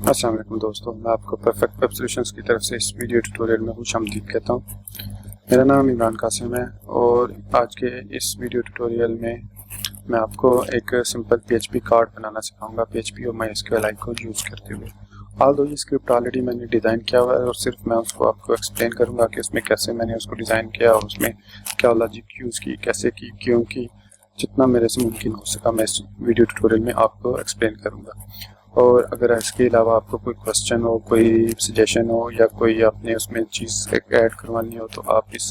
अस्सलाम वालेकुम दोस्तों, मैं आपको परफेक्ट वेब सॉल्यूशंस की तरफ से इस वीडियो ट्यूटोरियल में खुशामदीद कहता हूं। मेरा नाम इमरान कासिम है और आज के इस वीडियो ट्यूटोरियल में मैं आपको एक सिंपल PHP कार्ड बनाना सिखाऊंगा PHP और MySQL को यूज़ करते हुए। ऑल्दो ये स्क्रिप्ट ऑलरेडी मैंने डिज़ाइन किया हुआ है और सिर्फ मैं उसको आपको एक्सप्लेन करूँगा कि उसमें कैसे मैंने उसको डिज़ाइन किया और उसमें क्या लॉजिक यूज़ की, कैसे की, क्यों की। जितना मेरे से मुमकिन हो सका मैं इस वीडियो ट्यूटोरियल में आपको एक्सप्लेन करूँगा। और अगर इसके अलावा आपको कोई क्वेश्चन हो, कोई सजेशन हो या कोई आपने उसमें चीज़ ऐड करवानी हो तो आप इस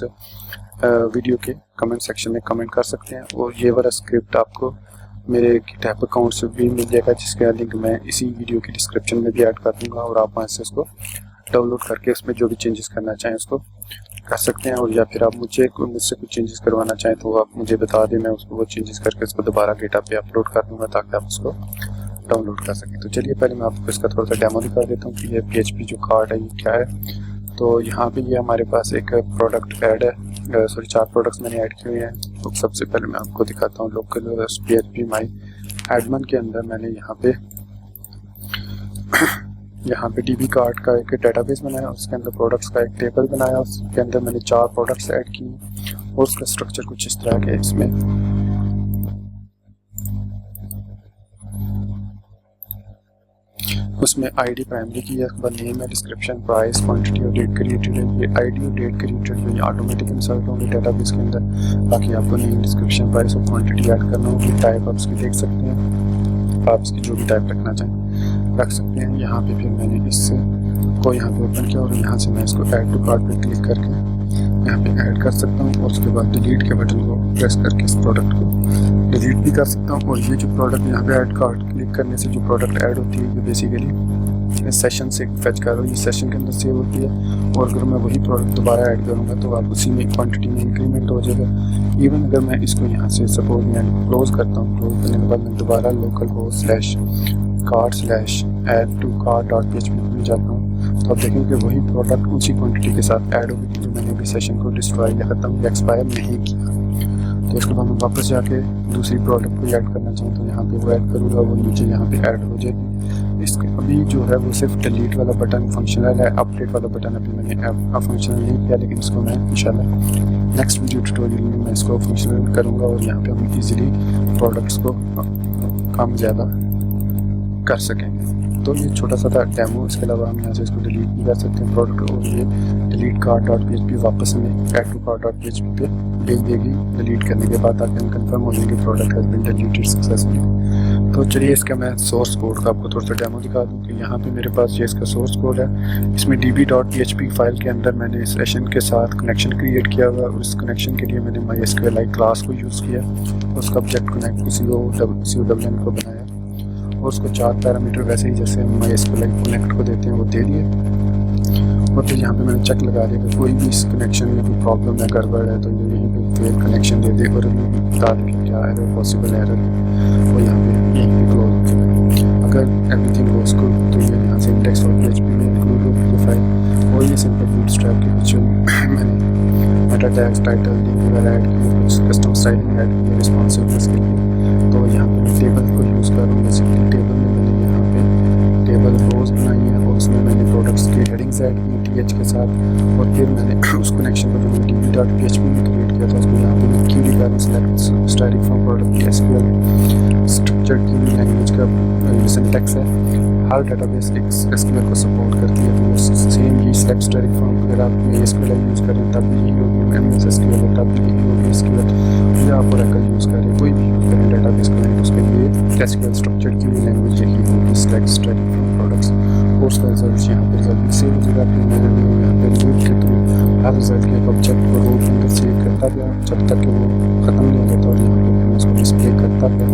वीडियो के कमेंट सेक्शन में कमेंट कर सकते हैं। और ये वाला स्क्रिप्ट आपको मेरे GitHub अकाउंट से भी मिल जाएगा, जिसका लिंक मैं इसी वीडियो की डिस्क्रिप्शन में भी ऐड कर दूँगा और आप वहाँ से उसको डाउनलोड करके उसमें जो भी चेंजेस करना चाहें उसको कर सकते हैं। और या फिर आप मुझसे कुछ चेंजेस करवाना चाहें तो आप मुझे बता दें, मैं उसको वो चेंजेस करके उसको दोबारा GitHub पे अपलोड कर दूँगा ताकि आप उसको डाउनलोड कर सकें। तो चलिए पहले मैं आपको इसका थोड़ा सा डेमो दिखा देता हूँ कि ये PHP जो कार्ड है ये क्या है। तो यहाँ पे ये हमारे पास एक प्रोडक्ट ऐड है, सॉरी 4 प्रोडक्ट्स मैंने ऐड किए हैं। तो सबसे पहले मैं आपको दिखाता हूँ लोकल PHP माई एडमिन के अंदर मैंने यहाँ पे DB कार्ड का एक डेटाबेस बनाया, उसके अंदर प्रोडक्ट्स का एक टेबल बनाया, उसके अंदर मैंने 4 प्रोडक्ट्स ऐड किए और उसका स्ट्रक्चर कुछ इस तरह के इसमें उसमें ID प्राइमरी की है, उसके बाद नेम है, डिस्क्रिप्शन, प्राइस, क्वांटिटी और डेट क्रिएटेड है। ये ID और डेट क्रिएटेड जो ये ऑटोमेटिक इंसर्ट होंगे डेटाबेस के अंदर। बाकी आपको नेम, डिस्क्रिप्शन, प्राइस और क्वांटिटी ऐड करना होगी। टाइप आप इसकी देख सकते हैं, आप इसकी जो भी टाइप रखना चाहें रख सकते हैं। यहाँ पे फिर मैंने इससे को यहाँ पे ओपन किया और यहाँ से मैं इसको ऐड टू कार्ट पे क्लिक करके यहाँ पे ऐड कर सकता हूँ और उसके बाद डिलीट के बटन को प्रेस करके इस प्रोडक्ट को डिलीट भी कर सकता हूँ। और ये जो प्रोडक्ट यहाँ पे ऐड कार्ड क्लिक करने से जो प्रोडक्ट ऐड होती है ये बेसिकली सेशन से फेच कर रहा हूँ, ये सेशन के अंदर सेव होती है। और अगर मैं वही प्रोडक्ट दोबारा ऐड करूँगा तो आप उसी में क्वांटिटी में इंक्रीमेंट हो जाएगा। इवन अगर मैं इसको यहाँ से सपोज मैं क्लोज करता हूँ, क्लोज करने के बाद मैं दोबारा लोकल हो /cart/add to cart.php में जाता हूँ तो आप देखेंगे कि वही प्रोडक्ट उसी क्वांटिटी के साथ ऐड होगी जो मैंने अभी सेशन को डिस्ट्रॉय या ख़त्म या एक्सपायर नहीं किया। तो इसके बाद मैं वापस जाके दूसरी प्रोडक्ट को ऐड करना चाहूँ तो यहाँ पे वो ऐड करूँगा, वो नीचे यहाँ पे ऐड हो जाएगी। इसके अभी जो है वो सिर्फ डिलीट वाला बटन फंक्शनल है, अपडेट वाला बटन अभी मैंने फंक्शनल नहीं किया, लेकिन इसको मैं इंशाल्लाह नेक्स्ट वीडियो ट्यूटोरियल में मैं इसको फंक्शनल करूँगा और यहाँ पे हम इजीली प्रोडक्ट्स को कम ज़्यादा कर सकेंगे। तो ये छोटा सा था डेमो। इसके अलावा हम यहाँ से इसको डिलीट भी कर सकते हैं प्रोडक्ट, और ये डिलीट cart.php वापस में ऐड टू cart.php पे भेज देगी डिलीट करने के बाद, ताकि हम कंफर्म हो जाएंगे product has been deleted successfully. तो चलिए इसका मैं सोर्स कोड का आपको थोड़ा सा डेमो दिखा दूँ कि यहाँ पे मेरे पास ये इसका सोर्स कोड है। इसमें db.php फाइल के अंदर मैंने सेशन के साथ कनेक्शन क्रिएट किया हुआ और उस कनेक्शन के लिए मैंने MySQL क्लास को यूज़ किया, उसका ऑब्जेक्ट कनेक्ट COWN को बनाया और उसको 4 पैरामीटर वैसे ही जैसे हम MySQL कनेक्ट को देते हैं वो दे दिए। और फिर यहाँ पे मैंने चेक लगा दिया कि कोई भी इस कनेक्शन में कोई प्रॉब्लम है, गड़बड़ है तो ये यहीं पे फेल कनेक्शन दे दे और बता दें कि क्या एरर पॉसिबल एरर है और यहाँ पे यहीं पे क्लोज हो जाएगा। अगर एवरीथिंग गोज़ गुड तो ये यहाँ से index.php में इंक्लूड होगी ये फाइल। और ये सिंपल बूटस्ट्रैप के कुछ मैंने मेटा टैग्स, टाइटल, लिंक वगैरह ऐड किए, कुछ कस्टम स्टाइलिंग ऐड की रिस्पॉन्सिवनेस के लिए। तो यहाँ पे मैं टेबल को यूज़ कर रहा हूँ। बेसिकली टेबल में मैंने यहाँ पे टेबल रोज बनाई है और उसमें मैंने प्रोडक्ट्स की हेडिंग्स ऐड की TH के साथ। और फिर मैंने उस कनेक्शन को जो मैंने db.php में क्रिएट किया था उसको यहाँ पे मैं क्यू निकालूँ, सेलेक्ट स्टैटिक फ्रॉम प्रोडक्ट की SQL स्ट्रक्चर की लैंग्वेज का सिंटैक्स है। हर डेटाबेस SQL को सपोर्ट करती है, तो same he select static from अगर आप SQL यूज़ करें तब भी यही होगी, MS SQL है तब भी यही होगी SQL, या आप Oracle यूज़ करें, कोई भी यूज़ करें डेटाबेस कनेक्ट उसके लिए SQL स्ट्रक्चर की लैंग्वेज यही होगी, सेलेक्ट स्टैटिक फ्रॉम प्रोडक्ट्स। और उसका रिजल्ट यहाँ पर रिजल्ट सेव हो जाएगा। फिर मैंने यहाँ पर लूप के थ्रू हर रिजल्ट के एक ऑब्जेक्ट को रो के अंदर सेव करता गया जब तक कि वो ख़त्म नहीं हो जाता और यहाँ पर मैं उसको डिस्प्ले करता गया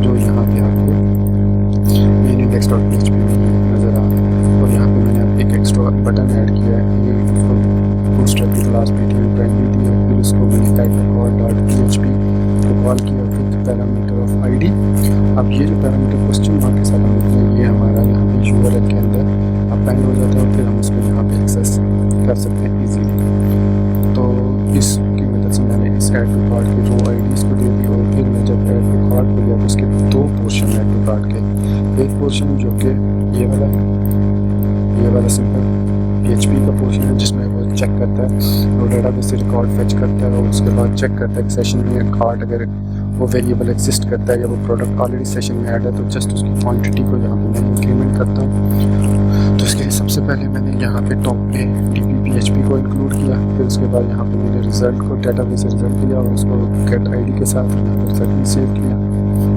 जो यहाँ पे आपको मेन index.php में नज़र आ रहा है। और यहाँ पे मैंने एक एक्स्ट्रा बटन ऐड किया है, ये उसको बूटस्ट्रैप की क्लास प्राइमरी दी है, फिर उसको मैंने type.call.php को कॉल किया, फिर पैरामीटर ऑफ ID। अब ये जो पैरामीटर क्वेश्चन मार्क के साथ हम हैं ये हमारा यहाँ पे URL के अंदर अपेंड हो जाता है और फिर हम उसको यहाँ पे एक्सेस कर सकते हैं ईजीली। तो इसकी मदद से मैंने इस ऐड टू कार्ट की रो IDs को दे दी और फिर मैं जब ऐड टू कार्ट पे गया तो उसके 2 पोर्शन ऐड टू कार्ट के, एक पोर्शन जो कि ये वाला सिंपल PHP का पोर्शन है जिसमें वो चेक करता है और डेटाबेस से रिकॉर्ड फेच करता है और उसके बाद चेक करता है कि सेशन में कार्ड अगर वो वेरिएबल एग्जिस्ट करता है या वो प्रोडक्ट ऑलरेडी सेशन में ऐड है तो जस्ट उसकी क्वांटिटी को यहाँ पे मैं इंक्रीमेंट करता हूँ। तो इसके लिए सबसे पहले मैंने यहाँ पे टॉप पे DB-PHP को इंक्लूड किया, फिर उसके बाद यहाँ पे मैंने रिजल्ट को डेटाबेस से रिजल्ट लिया और उसको गेट ID के साथ रिजल्ट में सेव किया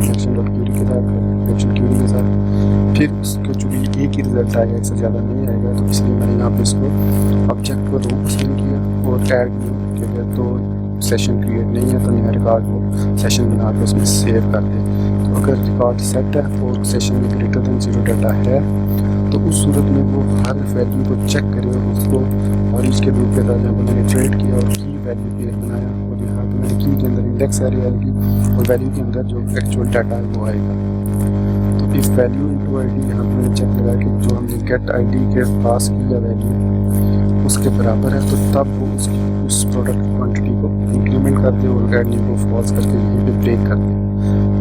function.query के साथ function query के साथ। फिर उसको जो भी एक ही रिजल्ट आएगा, इससे ज़्यादा नहीं आएगा, तो इसलिए मैंने यहाँ पे इसको ऑब्जेक्ट को रो असाइन किया और ऐड के लिए तो सेशन क्रिएट नहीं है तो नया रिकॉर्ड वो सेशन बना के उसमें सेव कर दे। तो अगर रिकॉर्ड सेट है और सेशन में ग्रेटर देन 0 डाटा है तो उस सूरत में वो हर वैल्यू को चेक करे और उसको और इसके लूप के साथ यहाँ पर मैंने ट्रेड किया और की वैल्यू पेयर बनाया और यहाँ पर मैंने की के अंदर इंडेक्स एरे आएगी और वैल्यू के अंदर जो एक्चुअल डाटा है वो आएगा। तो इफ वैल्यू इंटू ID यहाँ पर मैंने चेक लगाया कि जो हमने गेट ID के पास किया वैल्यू उसके बराबर है तो तब वो उस प्रोडक्ट की क्वान्टिटी को इंक्रीमेंट कर दे और एड को फॉल्स करके यहीं पे ब्रेक कर दे।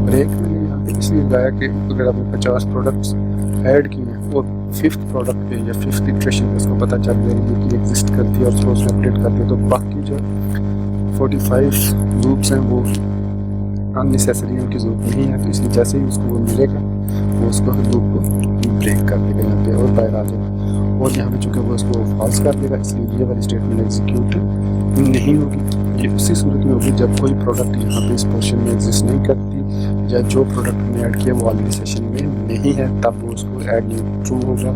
ब्रेक मैंने यहाँ पे इसलिए लगाया कि अगर आपने 50 प्रोडक्ट्स ऐड किए हैं और 5th प्रोडक्ट पे या 5th इटरेशन पे उसको पता चल जाएगी कि एग्जिस्ट करती है और उसको उसमें अपडेट कर दे तो बाकी जो 45 लूप्स हैं वो अननेसेसरी उनकी ज़रूरत नहीं है। तो इसलिए जैसे ही उसको वो मिलेगा वो उसको लूप को ब्रेक कर देगा यहाँ पे और बाहर आ जाएगा और यहाँ पे चूँकि वो उसको फॉल्स कर देगा इसलिए ये वाली स्टेटमेंट एग्जीक्यूट नहीं होगी। ये उसी सूरत में होगी जब कोई प्रोडक्ट यहाँ पे इस पोर्शन में एग्जिस्ट नहीं करती या जो प्रोडक्ट हमने ऐड किया वो ऑलरेडी सेशन में नहीं है तब वो उसको ऐड नहीं ट्रू होगा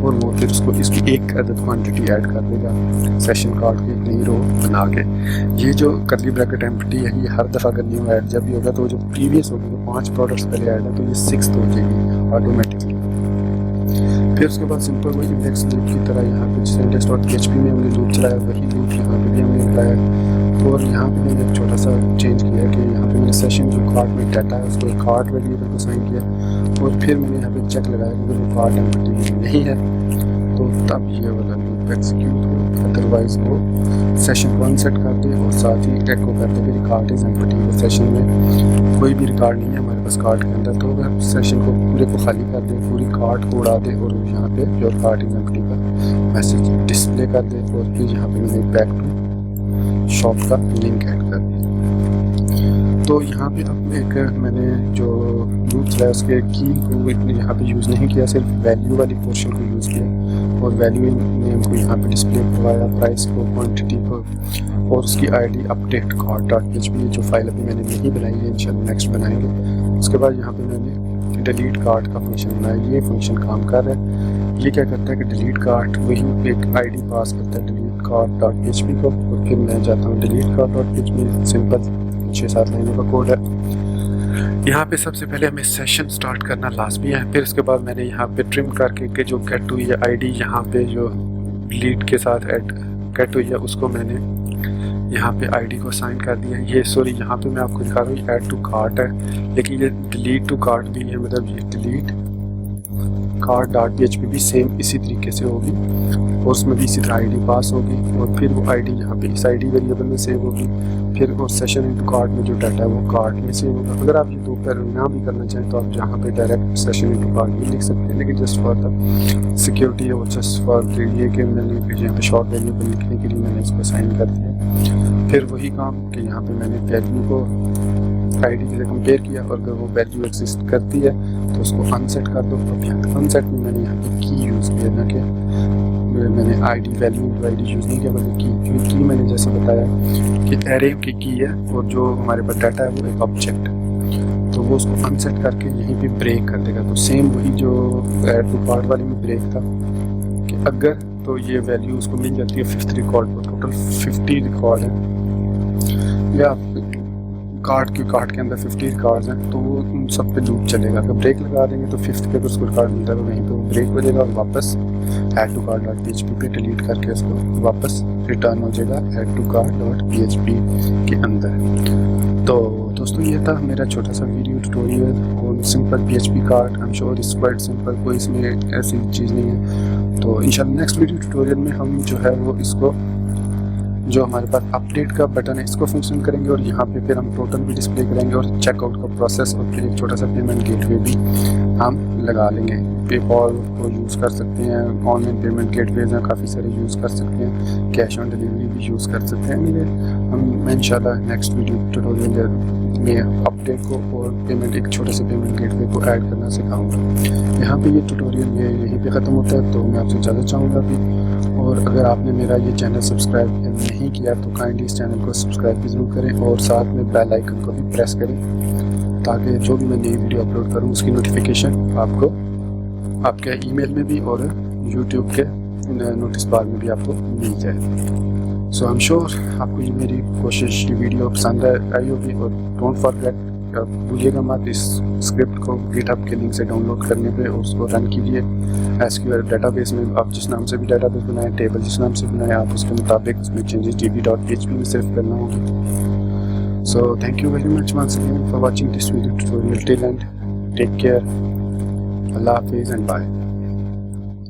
और वो फिर उसको इसकी एक अदद क्वांटिटी ऐड कर देगा सेशन कार्ड की एक नई रो बना के। ये जो कर्ली ब्रैकेट एम्प्टी है ये हर दफ़ा करनी हो ऐड जब भी होगा तो जो प्रीवियस होगी तो 5 प्रोडक्ट्स पहले ऐड है तो ये 6th हो जाएगी ऑटोमेटिकली। फिर उसके बाद सिंपल वही इंडेक्स लूप की तरह यहाँ पे जैसे index.php में हमने लूप चलाया वही लूप यहाँ पे भी हमने लगाया। तो और यहाँ पे मैंने एक छोटा सा चेंज किया कि यहाँ पे मैंने सेशन जो कार्ड में डाटा है उसको कार्ड वेरिएबल को साइन किया और फिर मैंने यहाँ पे चेक लगाया कि वो कार्ड एम्प्टी नहीं है तो तब ये वाला लूप एग्जीक्यूट हो, अदरवाइज वो सेशन को अनसेट कर दे और साथ ही एको कर दे कि रिकॉर्ड इज एम्प्टी। वो सेशन में कोई भी रिकॉर्ड नहीं है हमारे पास कार्ड के अंदर तो अगर सेशन को पूरे को खाली कर दे पूरी कार्ड को उड़ा दे और यहाँ पे योर कार्ड इज एम्प्टी का मैसेज डिस्प्ले कर दे और फिर यहाँ पे मैंने बैक टू शॉप का लिंक ऐड कर दिया। तो यहाँ पे अब एक मैंने जो लूप चलाया उसके की को यहाँ पे यूज़ नहीं किया, सिर्फ वैल्यू वाली पोर्शन को यूज़ किया और वैल्यू नेम को यहाँ पे डिस्प्ले करवाया, प्राइस को, क्वांटिटी को और उसकी ID अपडेट कार्ड.php जो फाइल अभी मैंने नहीं बनाई है इंशाल्लाह नेक्स्ट बनाएंगे। उसके बाद यहाँ पे मैंने डिलीट कार्ड का फंक्शन बनाया। ये फंक्शन काम कर रहा है। ये क्या करता है कि डिलीट कार्ड वही एक ID पास करता है डिलीट कार्ड.php को और फिर मैं जाता हूँ डिलीट कार्ड.php सिंपल 6-7 लाइनों का कोड है। यहाँ पे सबसे पहले हमें सेशन स्टार्ट करना लाजमी है। फिर उसके बाद मैंने यहाँ पे ट्रिम करके कि जो गेट हुई है ID यहाँ पे जो डिलीट के साथ ऐड गेट हुई है उसको मैंने यहाँ पे ID को साइन कर दिया। ये सॉरी यहाँ पे मैं आपको दिखा रहा हूँ ऐड टू कार्ट है लेकिन ये डिलीट टू कार्ट भी है, मतलब ये डिलीट कार्ड.php भी सेम इसी तरीके से होगी और उसमें भी इसी तरह ID पास होगी और फिर वो ID यहाँ पे इस ID वेरिएबल में सेव होगी। फिर और सेशन इनटू कार्ड में जो डाटा है वो कार्ड में सेव होगा। अगर आप ये दो पैर ना भी करना चाहें तो आप यहाँ पे डायरेक्ट सेशन इनटू कार्ड भी लिख सकते हैं लेकिन जस्ट फॉर द सिक्योरिटी है और जस्ट फॉर ये कि मैंने यहाँ पे शॉर्ट वेरिएबल लिखने के लिए मैंने इसको साइन कर दिया। फिर वही काम कि यहाँ पे मैंने वैल्यू को ID से कंपेयर किया और अगर वो वैल्यू एग्जिस्ट करती है तो उसको अनसेट कर दो। अब यहाँ अनसेट में मैंने यहाँ पे की यूज़ किया ना कि मैंने ID वैल्यू ID यूज़ नहीं किया बल्कि की मैंने जैसे बताया कि एरे की है और जो हमारे पास डाटा है वो एक ऑब्जेक्ट है तो वो उसको अनसेट करके यहीं पे ब्रेक कर देगा। तो सेम वही जो ऐड टू कार्ड वाली में ब्रेक था कि अगर तो ये वैल्यू उसको मिल जाती है 5th रिकॉर्ड को, टोटल 50 रिकॉर्ड है या कार्ड के अंदर 50 रिकॉर्ड्स हैं तो वो उन सब पे लूप चलेगा। अगर ब्रेक लगा देंगे तो 5th पे उसको रिकॉर्ड मिलता है तो वहीं पे वो ब्रेक हो जाएगा और वापस ऐड टू कार्ड.php पे डिलीट करके उसको वापस रिटर्न हो जाएगा ऐड टू कार्ड.php के अंदर। तो दोस्तों ये था मेरा छोटा सा वीडियो ट्यूटोरियल और simple PHP card. I am sure it's quite simple, कोई इसमें ऐसी चीज़ नहीं है। तो इंशाल्लाह नेक्स्ट वीडियो ट्यूटोरियल में हम जो है वो इसको जो हमारे पास अपडेट का बटन है इसको फंक्शन करेंगे और यहाँ पे फिर हम टोटल भी डिस्प्ले करेंगे और चेकआउट का प्रोसेस और फिर एक छोटा सा पेमेंट गेटवे भी हम लगा लेंगे। पेपॉल को यूज़ कर सकते हैं, ऑनलाइन पेमेंट गेटवेज हैं काफ़ी सारे यूज़ कर सकते हैं, कैश ऑन डिलीवरी भी यूज़ कर सकते हैं। मैं इंशाल्लाह नेक्स्ट वीडियो ट्यूटोरियल में अपडेट को और पेमेंट एक छोटे से पेमेंट गेटवे को ऐड करना सिखाऊंगा। यहाँ पे ये ट्यूटोरियल यहीं पे ख़त्म होता है, तो मैं आपसे इजाज़त चाहूँगा भी। और अगर आपने मेरा ये चैनल सब्सक्राइब नहीं किया तो काइंडली इस चैनल को सब्सक्राइब भी ज़रूर करें और साथ में बेल आइकन को भी प्रेस करें, ताकि जो भी मैं नई वीडियो अपलोड करूँ उसकी नोटिफिकेशन आपको आपके ईमेल में भी और यूट्यूब के नोटिस बार में भी आपको मिल जाए। सो आई एम श्योर आपको ये मेरी कोशिश, ये वीडियो पसंद आई होगी। और डोंट फॉरगेट, भूलिएगा मत इस स्क्रिप्ट को गिटहब के लिंक से डाउनलोड करने पे और उसको रन कीजिए एसक्यूएल डेटाबेस में। आप जिस नाम से भी डेटाबेस बनाएं, टेबल जिस नाम से बनाएं, आप उसके मुताबिक उसमें चेंजेस db.php में सिर्फ करना होगा। So thank you very much once again for watching this video tutorial till end take care. अल्लाह हाफिज़ एंड बाय।